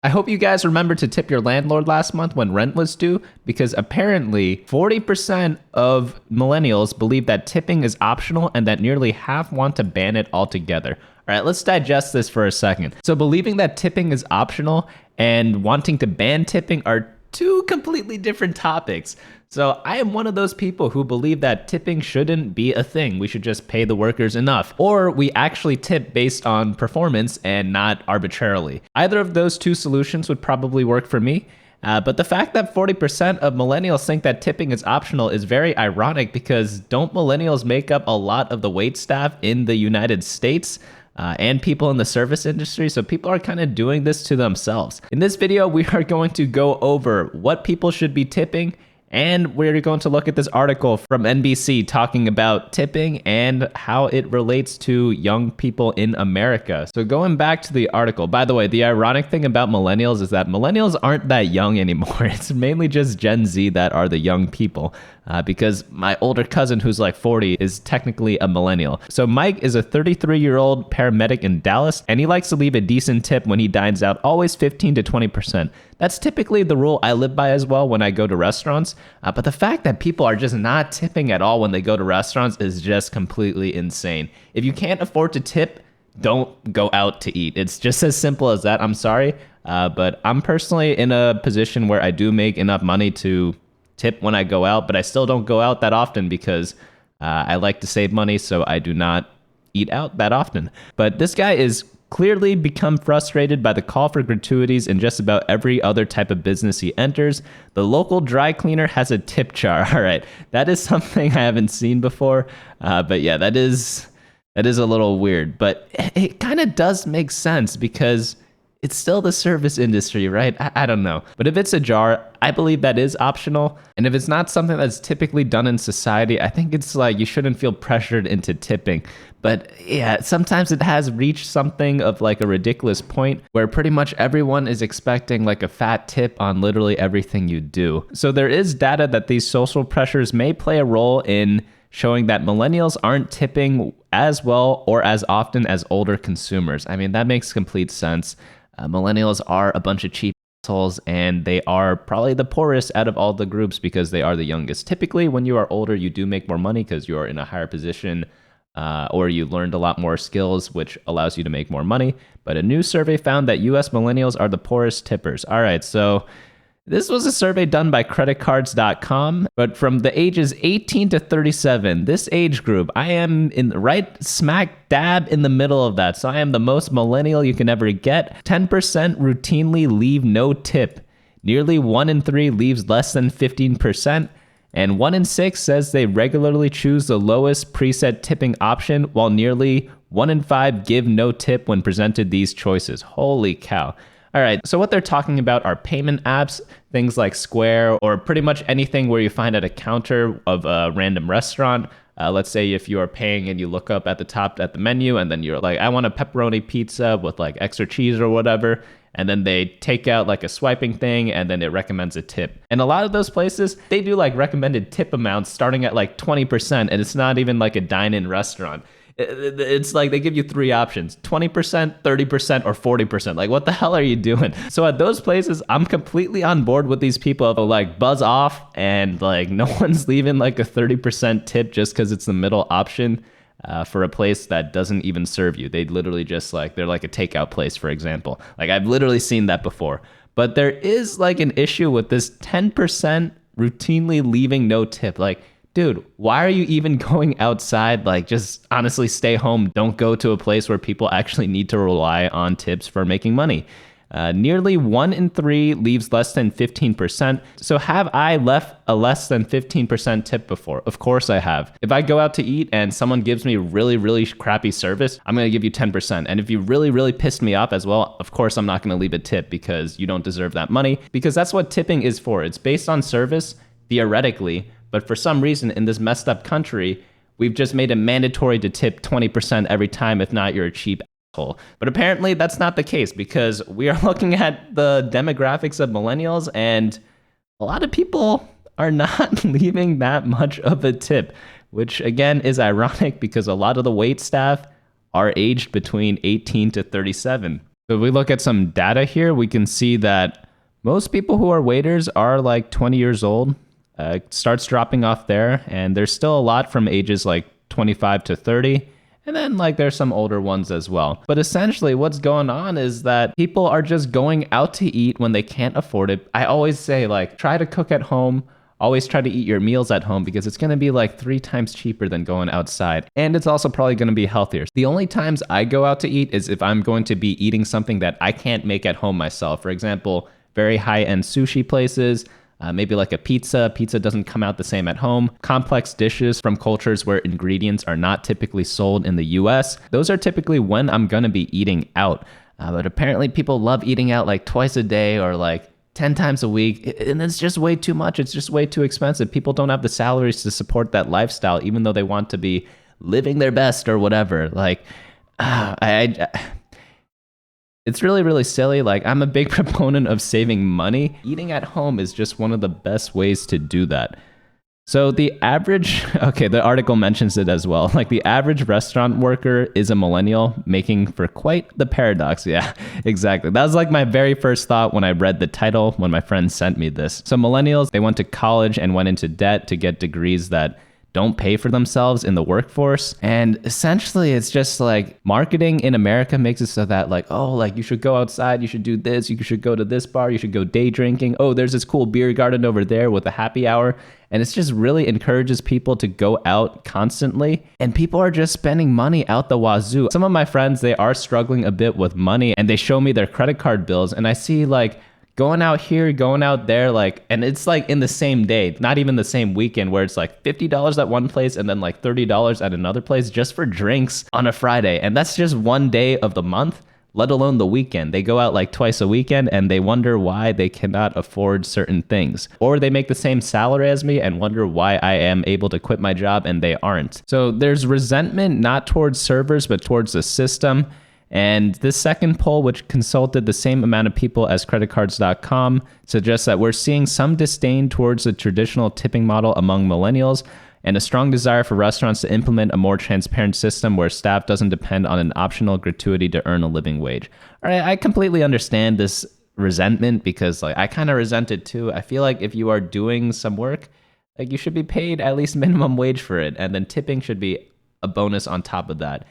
I hope you guys remember to tip your landlord last month when rent was due, because apparently 40% of millennials believe that tipping is optional and that nearly half want to ban it altogether. All right, let's digest this for a second. So believing that tipping is optional and wanting to ban tipping are two completely different topics. So I am one of those people who believe that tipping shouldn't be a thing. We should just pay the workers enough. Or we actually tip based on performance and not arbitrarily. Either of those two solutions would probably work for me. But the fact that 40% of millennials think that tipping is optional is very ironic, because don't millennials make up a lot of the wait staff in the United States? And people in the service industry, so people are kind of doing this to themselves. In this video, we are going to go over what people should be tipping, and we're going to look at this article from NBC talking about tipping and how it relates to young people in America. So going back to the article, by the way, the ironic thing about millennials is that millennials aren't that young anymore. It's mainly just Gen Z that are the young people. Because my older cousin, who's like 40, is technically a millennial. So Mike is a 33-year-old paramedic in Dallas, and he likes to leave a decent tip when he dines out, always 15 to 20%. That's typically the rule I live by as well when I go to restaurants. But the fact that people are just not tipping at all when they go to restaurants is just completely insane. If you can't afford to tip, don't go out to eat. It's just as simple as that. I'm sorry, but I'm personally in a position where I do make enough money to tip when I go out, but I still don't go out that often because I like to save money, so I do not eat out that often. But this guy is clearly become frustrated by the call for gratuities in just about every other type of business he enters. The local dry cleaner has a tip jar. All right, that is something I haven't seen before, but yeah, that is a little weird, but it kind of does make sense because it's still the service industry, right? I don't know. But if it's a jar, I believe that is optional. And if it's not something that's typically done in society, I think it's like you shouldn't feel pressured into tipping. But yeah, sometimes it has reached something of like a ridiculous point where pretty much everyone is expecting like a fat tip on literally everything you do. So there is data that these social pressures may play a role in showing that millennials aren't tipping as well or as often as older consumers. I mean, that makes complete sense. Millennials are a bunch of cheap assholes, and they are probably the poorest out of all the groups because they are the youngest. Typically, when you are older, you do make more money because you are in a higher position, or you learned a lot more skills, which allows you to make more money. But a new survey found that US millennials are the poorest tippers. All right, so this was a survey done by creditcards.com, but from the ages 18 to 37, this age group, I am in right smack dab in the middle of that. So I am the most millennial you can ever get. 10% routinely leave no tip. Nearly 1 in 3 leaves less than 15%. And 1 in 6 says they regularly choose the lowest preset tipping option, while nearly 1 in 5 give no tip when presented these choices. Holy cow. All right, so what they're talking about are payment apps, things like Square, or pretty much anything where you find at a counter of a random restaurant. Let's say if you are paying and you look up at the top at the menu and then you're like, I want a pepperoni pizza with like extra cheese or whatever. And then they take out like a swiping thing and then it recommends a tip. And a lot of those places, they do like recommended tip amounts starting at like 20%, and it's not even like a dine-in restaurant. It's like they give you 3 options: 20%, 30%, or 40%. Like, what the hell are you doing? So at those places, I'm completely on board with these people who like buzz off and like no one's leaving like a 30% tip just because it's the middle option for a place that doesn't even serve you. They literally just like, they're like a takeout place, for example. Like, I've literally seen that before. But there is like an issue with this 10% routinely leaving no tip. Like, dude, why are you even going outside? Like, just honestly stay home. Don't go to a place where people actually need to rely on tips for making money. Nearly 1 in 3 leaves less than 15%. So have I left a less than 15% tip before? Of course I have. If I go out to eat and someone gives me really, really crappy service, I'm going to give you 10%. And if you really, really pissed me off as well, of course I'm not going to leave a tip because you don't deserve that money, because that's what tipping is for. It's based on service, theoretically. But for some reason, in this messed up country, we've just made it mandatory to tip 20% every time. If not, you're a cheap asshole. But apparently that's not the case, because we are looking at the demographics of millennials, and a lot of people are not leaving that much of a tip, which again is ironic because a lot of the wait staff are aged between 18 to 37. So if we look at some data here, we can see that most people who are waiters are like 20 years old. Starts dropping off there, and there's still a lot from ages like 25 to 30. And then like there's some older ones as well. But essentially what's going on is that people are just going out to eat when they can't afford it. I always say like try to cook at home. Always try to eat your meals at home because it's going to be like 3 times cheaper than going outside. And it's also probably going to be healthier. The only times I go out to eat is if I'm going to be eating something that I can't make at home myself. For example, very high-end sushi places, maybe like a pizza. Pizza doesn't come out the same at home. Complex dishes from cultures where ingredients are not typically sold in the US. Those are typically when I'm going to be eating out. But apparently people love eating out like twice a day or like 10 times a week. And it's just way too much. It's just way too expensive. People don't have the salaries to support that lifestyle, even though they want to be living their best or whatever. Like, it's really, really silly. Like, I'm a big proponent of saving money. Eating at home is just one of the best ways to do that. So the average, okay, the article mentions it as well. Like the average restaurant worker is a millennial, making for quite the paradox. Yeah, exactly. That was like my very first thought when I read the title, when my friend sent me this. So millennials, they went to college and went into debt to get degrees that don't pay for themselves in the workforce. And essentially it's just like marketing in America makes it so that like, oh, like you should go outside, you should do this, you should go to this bar, you should go day drinking. Oh, there's this cool beer garden over there with a happy hour. And it's just really encourages people to go out constantly. And people are just spending money out the wazoo. Some of my friends, they are struggling a bit with money and they show me their credit card bills and I see like going out here, going out there, like, and it's like in the same day, not even the same weekend where it's like $50 at one place and then like $30 at another place just for drinks on a Friday. And that's just one day of the month, let alone the weekend. They go out like twice a weekend and they wonder why they cannot afford certain things. Or they make the same salary as me and wonder why I am able to quit my job and they aren't. So there's resentment not towards servers, but towards the system. And this second poll, which consulted the same amount of people as creditcards.com, suggests that we're seeing some disdain towards the traditional tipping model among millennials and a strong desire for restaurants to implement a more transparent system where staff doesn't depend on an optional gratuity to earn a living wage. All right, I completely understand this resentment because like I kind of resent it too. I feel like if you are doing some work, like you should be paid at least minimum wage for it, and then tipping should be a bonus on top of that.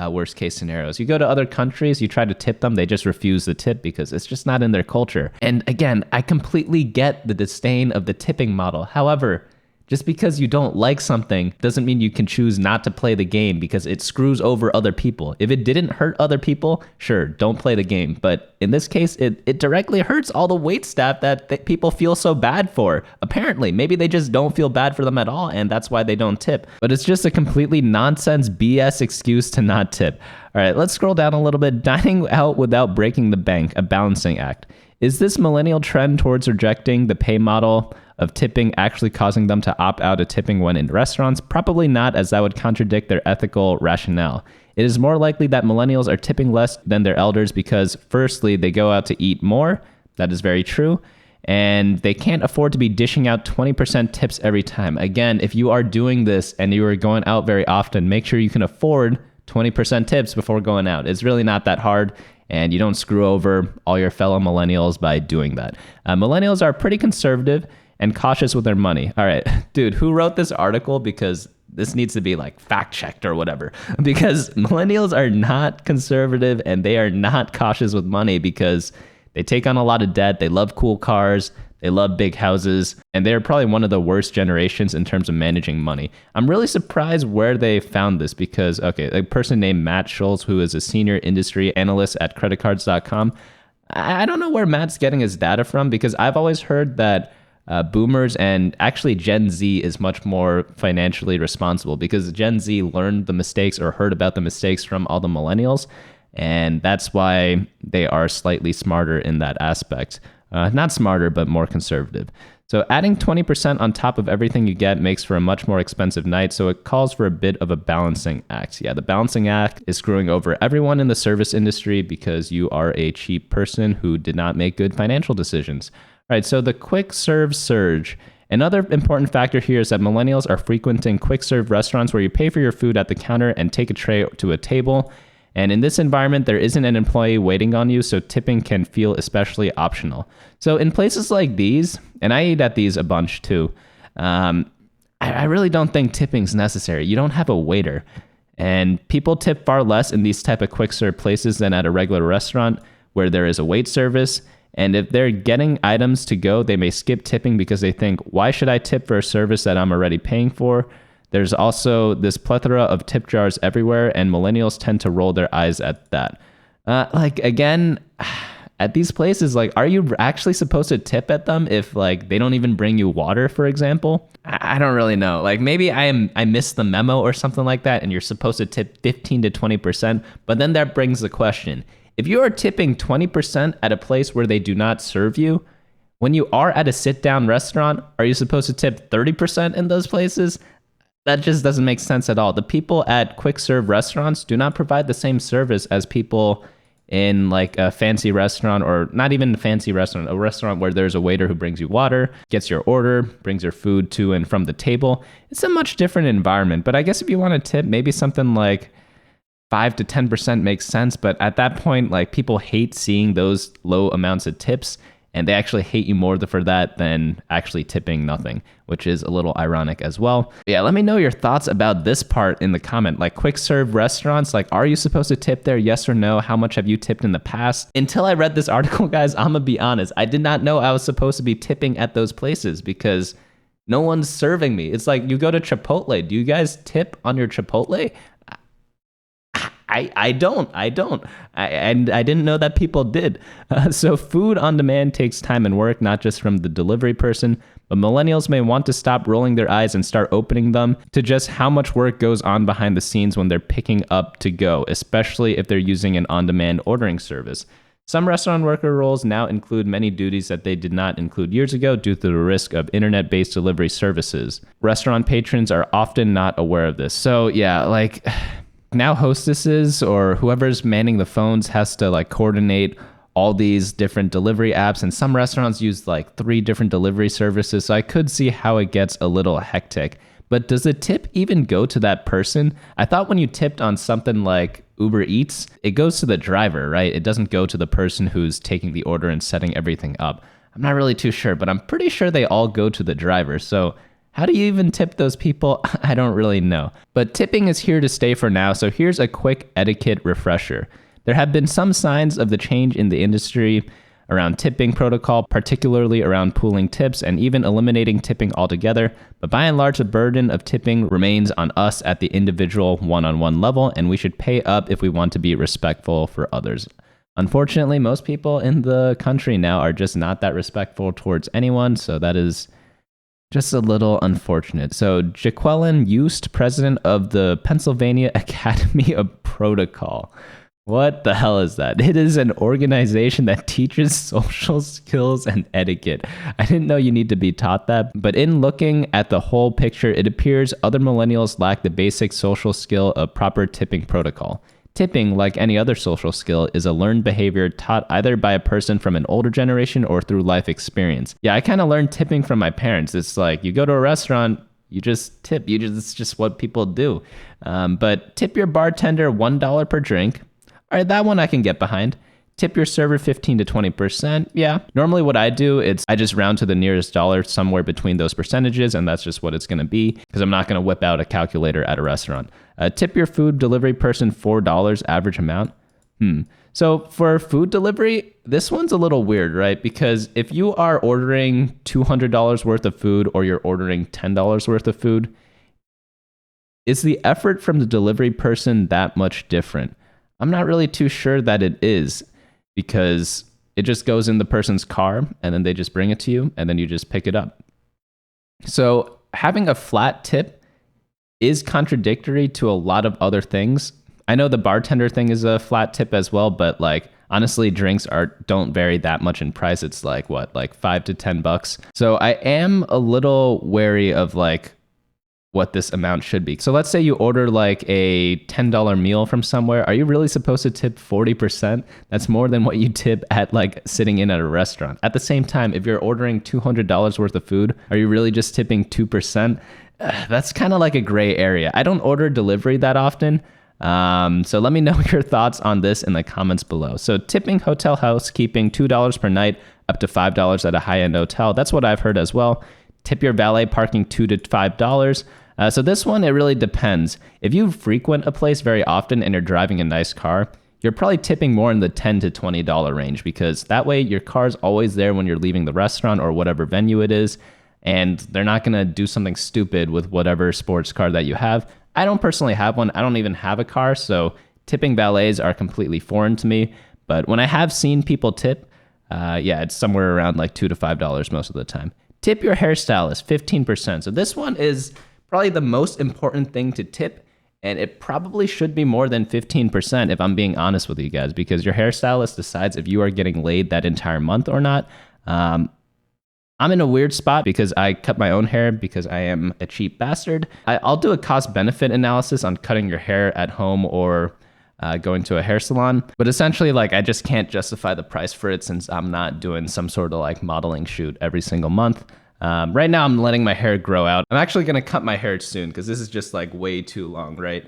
Worst case scenarios. You go to other countries, you try to tip them, they just refuse the tip because it's just not in their culture. And again, I completely get the disdain of the tipping model. However, just because you don't like something doesn't mean you can choose not to play the game because it screws over other people. If it didn't hurt other people, sure, don't play the game. But in this case, it directly hurts all the wait staff that people feel so bad for. Apparently, maybe they just don't feel bad for them at all, and that's why they don't tip. But it's just a completely nonsense BS excuse to not tip. All right, let's scroll down a little bit. Dining out without breaking the bank, a balancing act. Is this millennial trend towards rejecting the pay model of tipping actually causing them to opt out of tipping when in restaurants? Probably not, as that would contradict their ethical rationale. It is more likely that millennials are tipping less than their elders because, firstly, they go out to eat more. That is very true. And they can't afford to be dishing out 20% tips every time. Again, if you are doing this and you are going out very often, make sure you can afford 20% tips before going out. It's really not that hard. And you don't screw over all your fellow millennials by doing that. Millennials are pretty conservative and cautious with their money. All right, dude, who wrote this article? Because this needs to be like fact checked or whatever. Because millennials are not conservative and they are not cautious with money because they take on a lot of debt. They love cool cars. They love big houses. And they're probably one of the worst generations in terms of managing money. I'm really surprised where they found this because, okay, a person named Matt Schultz, who is a senior industry analyst at creditcards.com. I don't know where Matt's getting his data from because I've always heard that boomers and actually Gen Z is much more financially responsible because Gen Z learned the mistakes or heard about the mistakes from all the millennials. And that's why they are slightly smarter in that aspect. Not smarter, but more conservative. So adding 20% on top of everything you get makes for a much more expensive night. So it calls for a bit of a balancing act. Yeah, the balancing act is screwing over everyone in the service industry because you are a cheap person who did not make good financial decisions. All right, so the quick serve surge. Another important factor here is that millennials are frequenting quick serve restaurants where you pay for your food at the counter and take a tray to a table. And in this environment, there isn't an employee waiting on you, so tipping can feel especially optional. So in places like these, and I eat at these a bunch too, I really don't think tipping's necessary. You don't have a waiter. And people tip far less in these type of quick serve places than at a regular restaurant where there is a wait service. And if they're getting items to go, they may skip tipping because they think, why should I tip for a service that I'm already paying for? There's also this plethora of tip jars everywhere, and millennials tend to roll their eyes at that. Again, at these places, like, are you actually supposed to tip at them if like they don't even bring you water, for example? I don't really know. Like maybe I missed the memo or something like that, and you're supposed to tip 15 to 20%. But then that brings the question: if you are tipping 20% at a place where they do not serve you, when you are at a sit-down restaurant, are you supposed to tip 30% in those places? That just doesn't make sense at all. The people at quick serve restaurants do not provide the same service as people in like a fancy restaurant, or not even a fancy restaurant, a restaurant where there's a waiter who brings you water, gets your order, brings your food to and from the table. It's a much different environment. But I guess if you want to tip, maybe something like 5 to 10% makes sense. But at that point, like people hate seeing those low amounts of tips, and they actually hate you more for that than actually tipping nothing, which is a little ironic as well. Yeah, let me know your thoughts about this part in the comment. Like quick serve restaurants, like are you supposed to tip there? Yes or no? How much have you tipped in the past? Until I read this article, guys, I'm gonna be honest, I did not know I was supposed to be tipping at those places because no one's serving me. It's like you go to Chipotle. Do you guys tip on your Chipotle? I don't. And I didn't know that people did. So food on demand takes time and work, not just from the delivery person, but millennials may want to stop rolling their eyes and start opening them to just how much work goes on behind the scenes when they're picking up to go, especially if they're using an on-demand ordering service. Some restaurant worker roles now include many duties that they did not include years ago due to the risk of internet-based delivery services. Restaurant patrons are often not aware of this. So yeah, like now hostesses or whoever's manning the phones has to like coordinate all these different delivery apps, and some restaurants use like 3 different delivery services. So I could see how it gets a little hectic. But does the tip even go to that person? I thought when you tipped on something like Uber Eats, it goes to the driver, right? It doesn't go to the person who's taking the order and setting everything up. I'm not really too sure, but I'm pretty sure they all go to the driver. So how do you even tip those people? I don't really know. But tipping is here to stay for now, so here's a quick etiquette refresher. There have been some signs of the change in the industry around tipping protocol, particularly around pooling tips and even eliminating tipping altogether. But by and large, the burden of tipping remains on us at the individual one-on-one level, and we should pay up if we want to be respectful for others. Unfortunately, most people in the country now are just not that respectful towards anyone, so that is just a little unfortunate. So Jaqueline Yost, president of the Pennsylvania Academy of Protocol. What the hell is that? It is an organization that teaches social skills and etiquette. I didn't know you need to be taught that, but in looking at the whole picture, it appears other millennials lack the basic social skill of proper tipping protocol. Tipping, like any other social skill, is a learned behavior taught either by a person from an older generation or through life experience. Yeah, I kind of learned tipping from my parents. It's like you go to a restaurant, you just tip. It's just what people do. But tip your bartender $1 per drink. All right, that one I can get behind. Tip your server 15 to 20%. Yeah. Normally what I do, I just round to the nearest dollar somewhere between those percentages, and that's just what it's going to be because I'm not going to whip out a calculator at a restaurant. Tip your food delivery person $4 average amount. So for food delivery, this one's a little weird, right? Because if you are ordering $200 worth of food or you're ordering $10 worth of food, is the effort from the delivery person that much different? I'm not really too sure that it is, because it just goes in the person's car and then they just bring it to you and then you just pick it up. So having a flat tip is contradictory to a lot of other things. I know the bartender thing is a flat tip as well, but like honestly, drinks don't vary that much in price. It's like like $5 to $10. So I am a little wary of like what this amount should be. So let's say you order like a $10 meal from somewhere. Are you really supposed to tip 40%? That's more than what you tip at like sitting in at a restaurant. At the same time, if you're ordering $200 worth of food, are you really just tipping 2%? That's kind of like a gray area. I don't order delivery that often. So let me know your thoughts on this in the comments below. So tipping hotel housekeeping, $2 per night, up to $5 at a high-end hotel. That's what I've heard as well. Tip your valet parking $2 to $5. So this one, it really depends. If you frequent a place very often and you're driving a nice car, you're probably tipping more in the $10 to $20 range, because that way your car's always there when you're leaving the restaurant or whatever venue it is, and they're not going to do something stupid with whatever sports car that you have. I don't personally have one. I don't even have a car, so tipping valets are completely foreign to me. But when I have seen people tip, it's somewhere around like $2 to $5 most of the time. Tip your hairstylist, 15%. So this one is probably the most important thing to tip, and it probably should be more than 15% if I'm being honest with you guys, because your hairstylist decides if you are getting laid that entire month or not. I'm in a weird spot because I cut my own hair because I am a cheap bastard. I'll do a cost-benefit analysis on cutting your hair at home or going to a hair salon. But essentially, like, I just can't justify the price for it since I'm not doing some sort of like modeling shoot every single month. Right now, I'm letting my hair grow out. I'm actually going to cut my hair soon because this is just like way too long, right?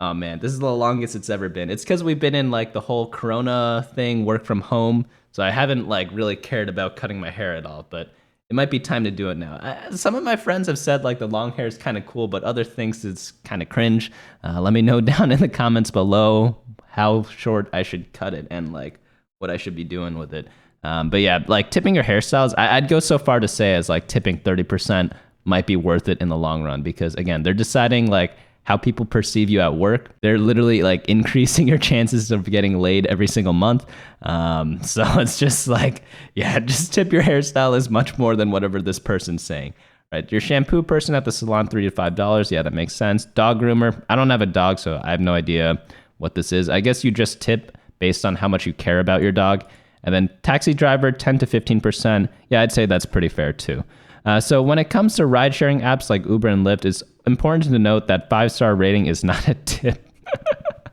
Oh man, this is the longest it's ever been. It's because we've been in like the whole Corona thing, work from home. So I haven't like really cared about cutting my hair at all, but it might be time to do it now. Some of my friends have said like the long hair is kind of cool, but other things it's kind of cringe. Let me know down in the comments below how short I should cut it and like what I should be doing with it. But yeah, like tipping your hairstyles, I'd go so far to say as like tipping 30% might be worth it in the long run, because again, they're deciding like how people perceive you at work. They're literally like increasing your chances of getting laid every single month. So it's just like, yeah, just tip your hairstylist much more than whatever this person's saying. Right? Your shampoo person at the salon, $3 to $5. Yeah, that makes sense. Dog groomer. I don't have a dog, so I have no idea what this is. I guess you just tip based on how much you care about your dog. And then taxi driver, 10 to 15%. Yeah, I'd say that's pretty fair too. So when it comes to ride-sharing apps like Uber and Lyft, it's important to note that 5-star rating is not a tip.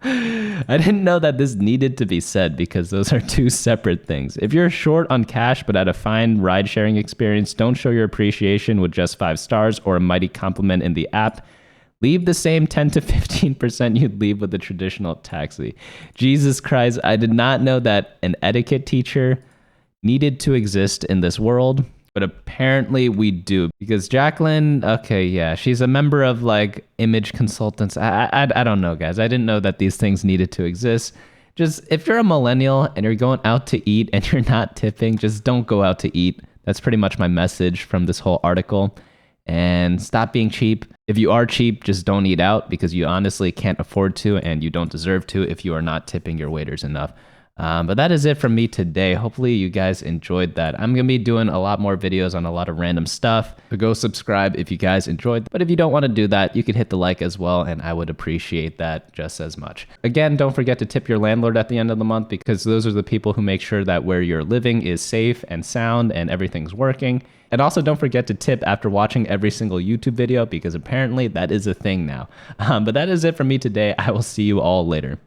I didn't know that this needed to be said because those are two separate things. If you're short on cash but at a fine ride-sharing experience, don't show your appreciation with just 5 stars or a mighty compliment in the app. Leave the same 10 to 15% you'd leave with a traditional taxi. Jesus Christ, I did not know that an etiquette teacher needed to exist in this world, but apparently we do. Because Jacqueline, okay, yeah, she's a member of like image consultants. I don't know, guys. I didn't know that these things needed to exist. Just if you're a millennial and you're going out to eat and you're not tipping, just don't go out to eat. That's pretty much my message from this whole article. And stop being cheap. If you are cheap, just don't eat out because you honestly can't afford to and you don't deserve to if you are not tipping your waiters enough. But that is it from me today. Hopefully you guys enjoyed that. I'm going to be doing a lot more videos on a lot of random stuff. So go subscribe if you guys enjoyed. But if you don't want to do that, you could hit the like as well, and I would appreciate that just as much. Again, don't forget to tip your landlord at the end of the month because those are the people who make sure that where you're living is safe and sound and everything's working. And also don't forget to tip after watching every single YouTube video because apparently that is a thing now. But that is it from me today. I will see you all later.